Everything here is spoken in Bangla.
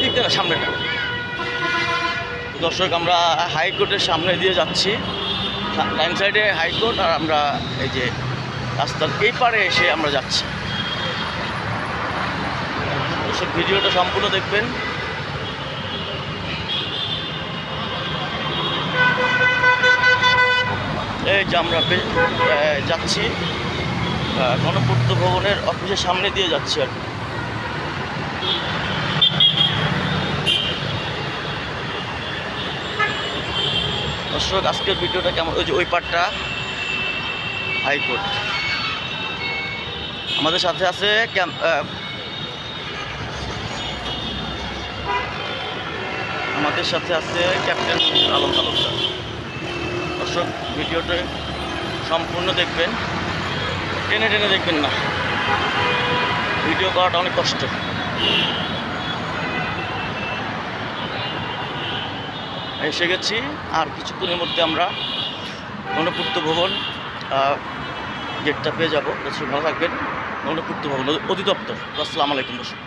দিক থেকে সামনেটা। দর্শক, আমরা হাইকোর্টের সামনে দিয়ে যাচ্ছি, ডাইন সাইডে হাইকোর্ট, আর আমরা এই যে রাস্তার এই পারে এসে আমরা যাচ্ছি। দর্শক, ভিডিওটা সম্পূর্ণ দেখবেন। এই যে আমরা যাচ্ছি গণপূর্ত ভবনের অফিসের সামনে দিয়ে যাচ্ছি আর কি। দর্শক, আজকের ভিডিওটা কেমন, ওই যে ওই পাটটা হাইকোর্ট। আমাদের সাথে আছে ক্যাপ্টেন আলম তালুকদার। দর্শক, ভিডিওটা সম্পূর্ণ দেখবেন, টেনে টেনে দেখবেন না, ভিডিও করাটা অনেক কষ্ট। এসে গেছি, আর কিছুক্ষণের মধ্যে আমরা গণপূর্ত ভবন গেটটা পেয়ে যাবো। ভালো থাকবেন। গণপূর্ত ভবন অধিদপ্তর। আসসালামু আলাইকুম দর্শক।